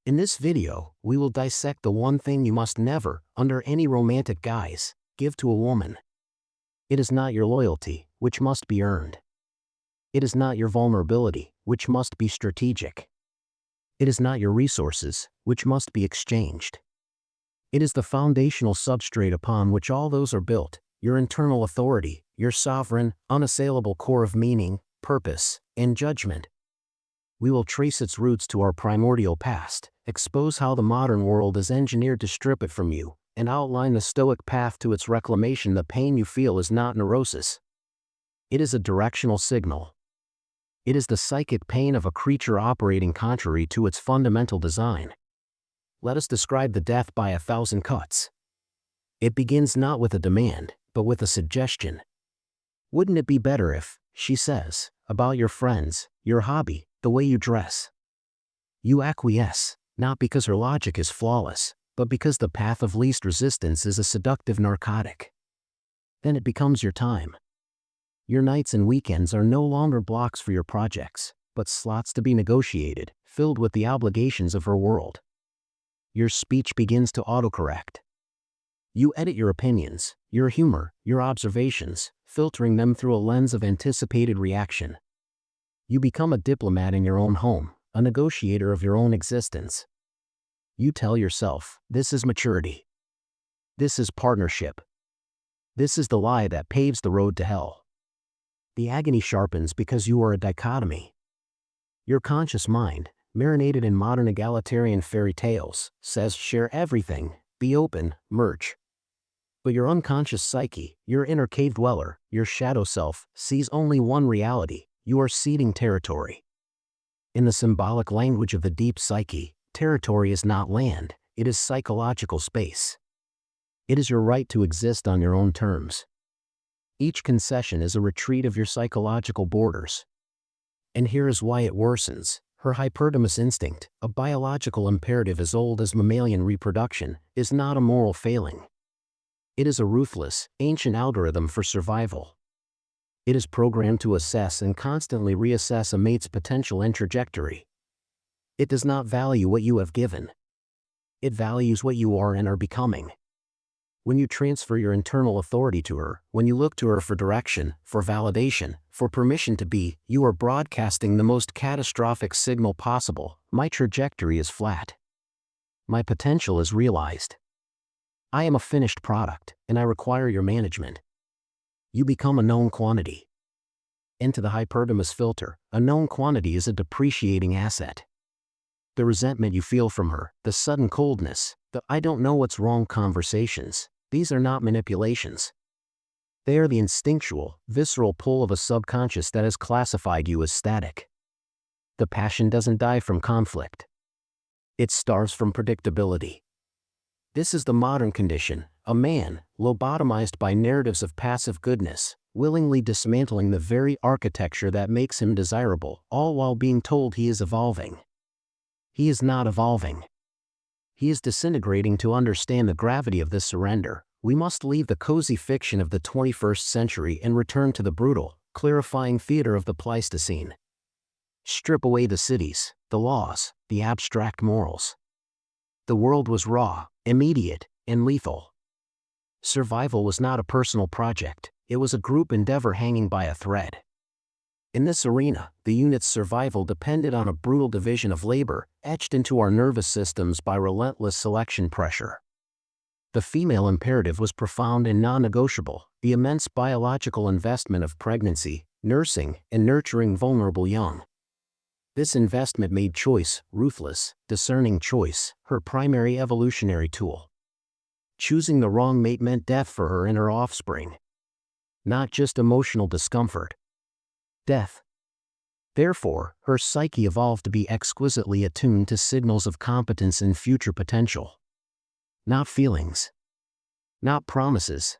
In this video, we will dissect the one thing you must never, under any romantic guise, give to a woman. It is not your loyalty, which must be earned. It is not your vulnerability, which must be strategic. It is not your resources, which must be exchanged. It is the foundational substrate upon which all those are built, your internal authority, your sovereign, unassailable core of meaning, purpose, and judgment. We will trace its roots to our primordial past, expose how the modern world is engineered to strip it from you, and outline the Stoic path to its reclamation. The pain you feel is not neurosis. It is a directional signal. It is the psychic pain of a creature operating contrary to its fundamental design. Let us describe the death by 1,000 cuts. It begins not with a demand, but with a suggestion. Wouldn't it be better if, she says, about your friends, your hobby, the way you dress? You acquiesce, not because her logic is flawless, but because the path of least resistance is a seductive narcotic. Then it becomes your time. Your nights and weekends are no longer blocks for your projects, but slots to be negotiated, filled with the obligations of her world. Your speech begins to autocorrect. You edit your opinions, your humor, your observations, filtering them through a lens of anticipated reaction. You become a diplomat in your own home, a negotiator of your own existence. You tell yourself, this is maturity. This is partnership. This is the lie that paves the road to hell. The agony sharpens because you are a dichotomy. Your conscious mind, marinated in modern egalitarian fairy tales, says share everything, be open, merge. But your unconscious psyche, your inner cave dweller, your shadow self, sees only one reality: you are ceding territory. In the symbolic language of the deep psyche, territory is not land, it is psychological space. It is your right to exist on your own terms. Each concession is a retreat of your psychological borders. And here is why it worsens. Her hyperdemus instinct, a biological imperative as old as mammalian reproduction, is not a moral failing. It is a ruthless, ancient algorithm for survival. It is programmed to assess and constantly reassess a mate's potential and trajectory. It does not value what you have given. It values what you are and are becoming. When you transfer your internal authority to her, when you look to her for direction, for validation, for permission to be, you are broadcasting the most catastrophic signal possible: my trajectory is flat. My potential is realized. I am a finished product, and I require your management. You become a known quantity. Into the hyperdemus filter, a known quantity is a depreciating asset. The resentment you feel from her, the sudden coldness, the I don't know what's wrong conversations, these are not manipulations. They are the instinctual, visceral pull of a subconscious that has classified you as static. The passion doesn't die from conflict. It starves from predictability. This is the modern condition: a man, lobotomized by narratives of passive goodness, willingly dismantling the very architecture that makes him desirable, all while being told he is evolving. He is not evolving. He is disintegrating. To understand the gravity of this surrender, we must leave the cozy fiction of the 21st century and return to the brutal, clarifying theater of the Pleistocene. Strip away the cities, the laws, the abstract morals. The world was raw, immediate, and lethal. Survival was not a personal project, it was a group endeavor hanging by a thread. In this arena, the unit's survival depended on a brutal division of labor, etched into our nervous systems by relentless selection pressure. The female imperative was profound and non-negotiable: the immense biological investment of pregnancy, nursing, and nurturing vulnerable young. This investment made choice, ruthless, discerning choice, her primary evolutionary tool. Choosing the wrong mate meant death for her and her offspring. Not just emotional discomfort. Death. Therefore, her psyche evolved to be exquisitely attuned to signals of competence and future potential. Not feelings. Not promises.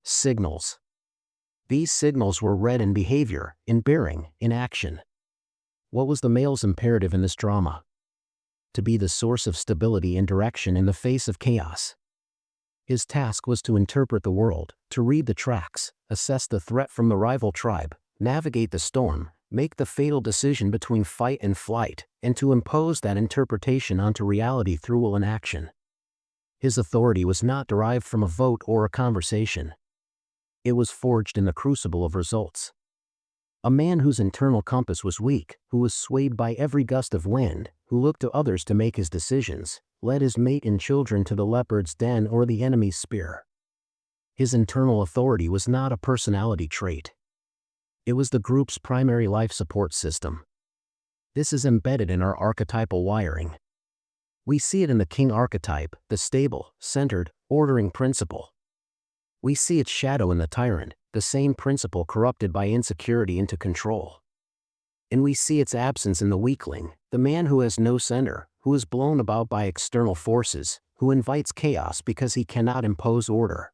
Signals. These signals were read in behavior, in bearing, in action. What was the male's imperative in this drama? To be the source of stability and direction in the face of chaos. His task was to interpret the world, to read the tracks, assess the threat from the rival tribe, navigate the storm, make the fatal decision between fight and flight, and to impose that interpretation onto reality through will and action. His authority was not derived from a vote or a conversation. It was forged in the crucible of results. A man whose internal compass was weak, who was swayed by every gust of wind, who looked to others to make his decisions, led his mate and children to the leopard's den or the enemy's spear. His internal authority was not a personality trait. It was the group's primary life support system. This is embedded in our archetypal wiring. We see it in the king archetype, the stable, centered, ordering principle. We see its shadow in the tyrant, the same principle corrupted by insecurity into control. And we see its absence in the weakling, the man who has no center, who is blown about by external forces, who invites chaos because he cannot impose order.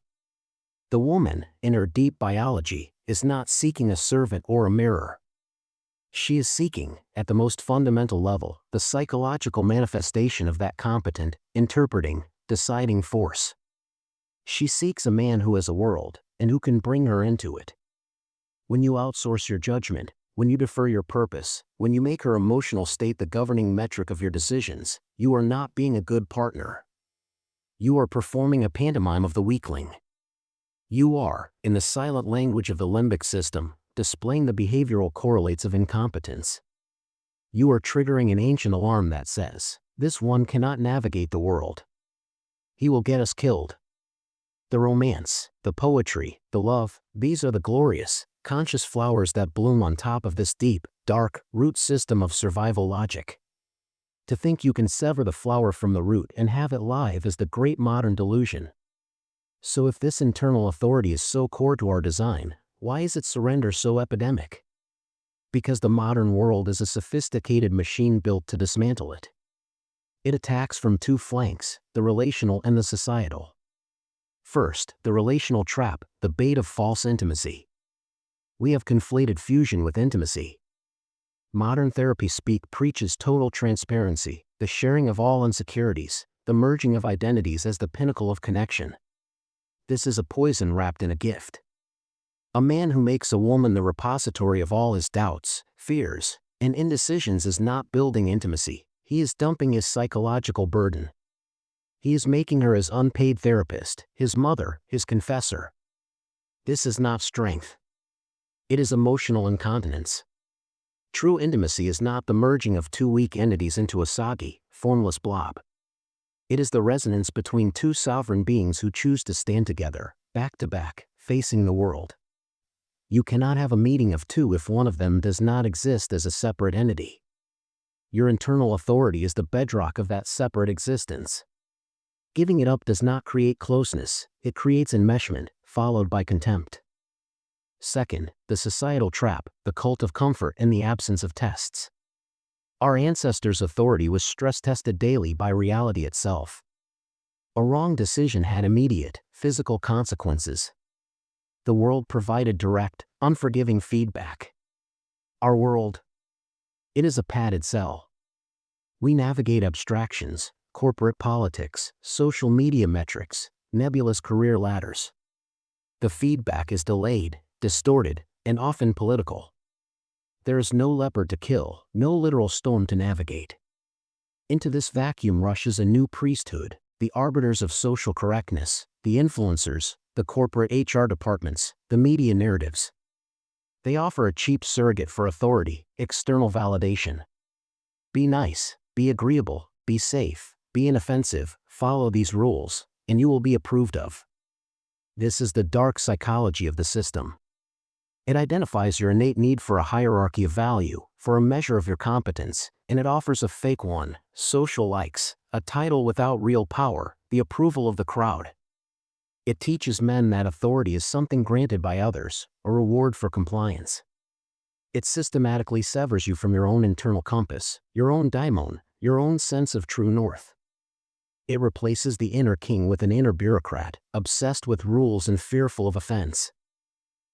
The woman, in her deep biology, is not seeking a servant or a mirror. She is seeking, at the most fundamental level, the psychological manifestation of that competent, interpreting, deciding force. She seeks a man who has a world, and who can bring her into it. When you outsource your judgment, when you defer your purpose, when you make her emotional state the governing metric of your decisions, you are not being a good partner. You are performing a pantomime of the weakling. You are, in the silent language of the limbic system, displaying the behavioral correlates of incompetence. You are triggering an ancient alarm that says, this one cannot navigate the world. He will get us killed. The romance, the poetry, the love, these are the glorious, conscious flowers that bloom on top of this deep, dark, root system of survival logic. To think you can sever the flower from the root and have it live is the great modern delusion. So if this internal authority is so core to our design, why is its surrender so epidemic? Because the modern world is a sophisticated machine built to dismantle it. It attacks from two flanks, the relational and the societal. First, the relational trap, the bait of false intimacy. We have conflated fusion with intimacy. Modern therapy speak preaches total transparency, the sharing of all insecurities, the merging of identities as the pinnacle of connection. This is a poison wrapped in a gift. A man who makes a woman the repository of all his doubts, fears, and indecisions is not building intimacy, he is dumping his psychological burden. He is making her his unpaid therapist, his mother, his confessor. This is not strength. It is emotional incontinence. True intimacy is not the merging of two weak entities into a soggy, formless blob. It is the resonance between two sovereign beings who choose to stand together, back to back, facing the world. You cannot have a meeting of two if one of them does not exist as a separate entity. Your internal authority is the bedrock of that separate existence. Giving it up does not create closeness, it creates enmeshment, followed by contempt. Second, the societal trap, the cult of comfort and the absence of tests. Our ancestors' authority was stress-tested daily by reality itself. A wrong decision had immediate, physical consequences. The world provided direct, unforgiving feedback. Our world, it is a padded cell. We navigate abstractions, corporate politics, social media metrics, nebulous career ladders. The feedback is delayed, distorted, and often political. There is no leopard to kill, no literal storm to navigate. Into this vacuum rushes a new priesthood, the arbiters of social correctness, the influencers, the corporate HR departments, the media narratives. They offer a cheap surrogate for authority, external validation. Be nice, be agreeable, be safe, be inoffensive, follow these rules, and you will be approved of. This is the dark psychology of the system. It identifies your innate need for a hierarchy of value, for a measure of your competence, and it offers a fake one, social likes, a title without real power, the approval of the crowd. It teaches men that authority is something granted by others, a reward for compliance. It systematically severs you from your own internal compass, your own daimon, your own sense of true north. It replaces the inner king with an inner bureaucrat, obsessed with rules and fearful of offense.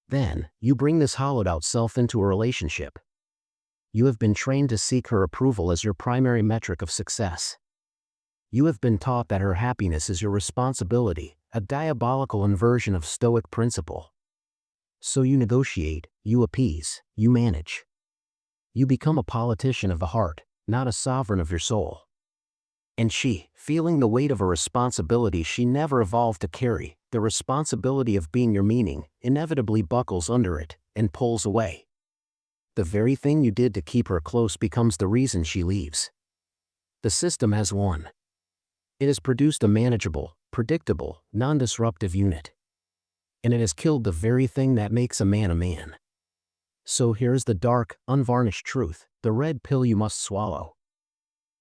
Then, you bring this hollowed-out self into a relationship. You have been trained to seek her approval as your primary metric of success. You have been taught that her happiness is your responsibility, a diabolical inversion of Stoic principle. So you negotiate, you appease, you manage. You become a politician of the heart, not a sovereign of your soul. And she, feeling the weight of a responsibility she never evolved to carry, the responsibility of being your meaning, inevitably buckles under it and pulls away. The very thing you did to keep her close becomes the reason she leaves. The system has won. It has produced a manageable, predictable, non-disruptive unit. And it has killed the very thing that makes a man a man. So here's the dark, unvarnished truth, the red pill you must swallow.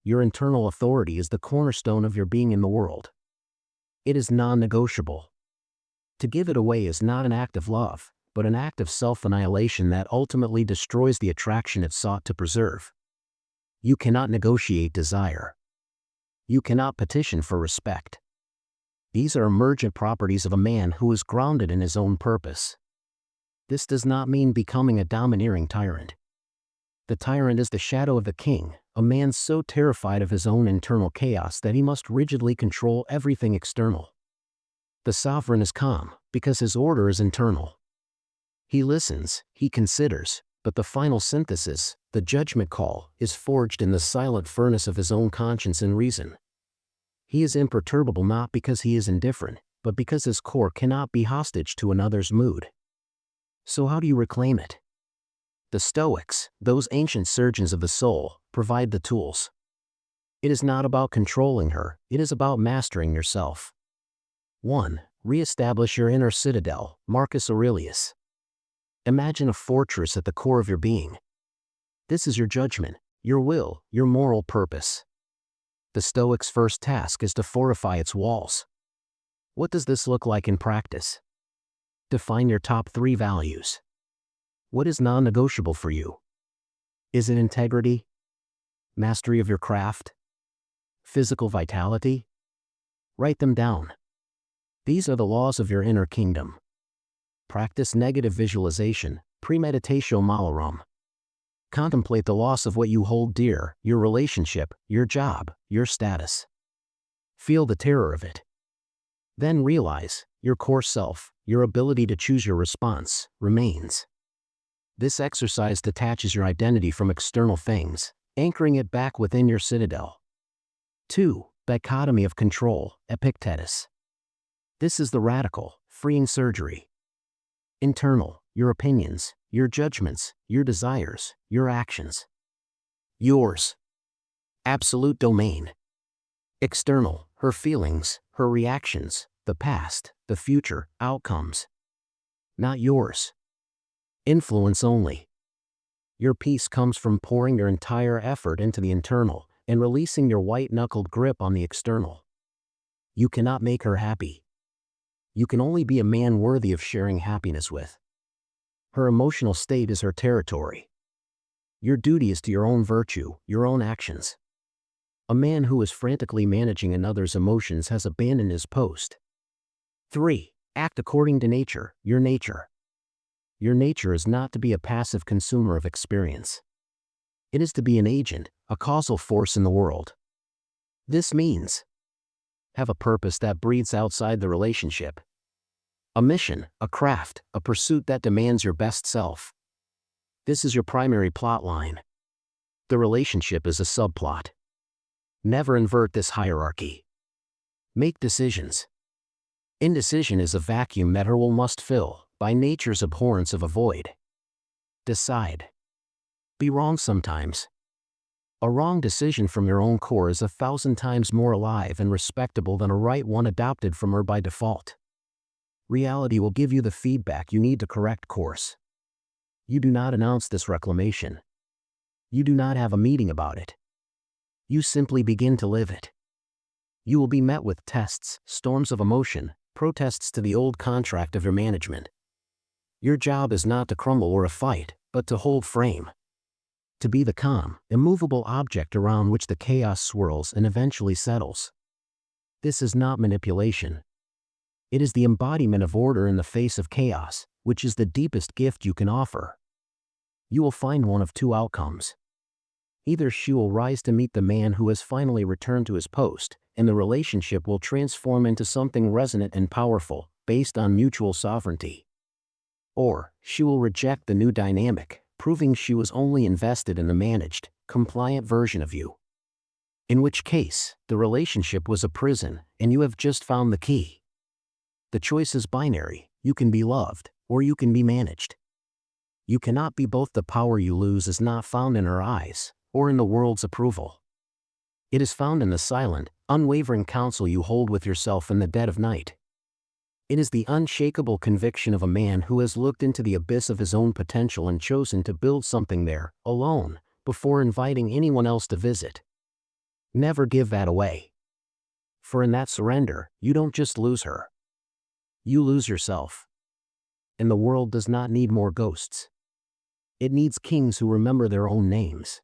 Your internal authority is the cornerstone of your being in the world. It is non-negotiable. To give it away is not an act of love, but an act of self-annihilation that ultimately destroys the attraction it sought to preserve. You cannot negotiate desire. You cannot petition for respect. These are emergent properties of a man who is grounded in his own purpose. This does not mean becoming a domineering tyrant. The tyrant is the shadow of the king, a man so terrified of his own internal chaos that he must rigidly control everything external. The sovereign is calm, because his order is internal. He listens, he considers, but the final synthesis, the judgment call, is forged in the silent furnace of his own conscience and reason. He is imperturbable not because he is indifferent, but because his core cannot be hostage to another's mood. So how do you reclaim it? The Stoics, those ancient surgeons of the soul, provide the tools. It is not about controlling her, it is about mastering yourself. 1. Re-establish your inner citadel, Marcus Aurelius. Imagine a fortress at the core of your being. This is your judgment, your will, your moral purpose. The Stoics' first task is to fortify its walls. What does this look like in practice? Define your top 3 values. What is non-negotiable for you? Is it integrity? Mastery of your craft? Physical vitality? Write them down. These are the laws of your inner kingdom. Practice negative visualization, premeditatio malorum. Contemplate the loss of what you hold dear, your relationship, your job, your status. Feel the terror of it. Then realize, your core self, your ability to choose your response, remains. This exercise detaches your identity from external things, anchoring it back within your citadel. 2. Dichotomy of control, Epictetus. This is the radical, freeing surgery. Internal, your opinions, your judgments, your desires, your actions. Yours. Absolute domain. External, her feelings, her reactions, the past, the future, outcomes. Not yours. Influence only. Your peace comes from pouring your entire effort into the internal and releasing your white-knuckled grip on the external. You cannot make her happy. You can only be a man worthy of sharing happiness with. Her emotional state is her territory. Your duty is to your own virtue, your own actions. A man who is frantically managing another's emotions has abandoned his post. 3. Act according to nature, your nature. Your nature is not to be a passive consumer of experience. It is to be an agent, a causal force in the world. This means have a purpose that breathes outside the relationship. A mission, a craft, a pursuit that demands your best self. This is your primary plot line. The relationship is a subplot. Never invert this hierarchy. Make decisions. Indecision is a vacuum that her will must fill, by nature's abhorrence of a void. Decide. Be wrong sometimes. A wrong decision from your own core is 1,000 times more alive and respectable than a right one adopted from her by default. Reality will give you the feedback you need to correct course. You do not announce this reclamation. You do not have a meeting about it. You simply begin to live it. You will be met with tests, storms of emotion, protests to the old contract of your management. Your job is not to crumble or a fight, but to hold frame. To be the calm, immovable object around which the chaos swirls and eventually settles. This is not manipulation. It is the embodiment of order in the face of chaos, which is the deepest gift you can offer. You will find one of 2 outcomes. Either she will rise to meet the man who has finally returned to his post, and the relationship will transform into something resonant and powerful, based on mutual sovereignty. Or, she will reject the new dynamic, proving she was only invested in the managed, compliant version of you. In which case, the relationship was a prison, and you have just found the key. The choice is binary: you can be loved, or you can be managed. You cannot be both. The power you lose is not found in her eyes, or in the world's approval. It is found in the silent, unwavering counsel you hold with yourself in the dead of night. It is the unshakable conviction of a man who has looked into the abyss of his own potential and chosen to build something there, alone, before inviting anyone else to visit. Never give that away. For in that surrender, you don't just lose her. You lose yourself. And the world does not need more ghosts. It needs kings who remember their own names.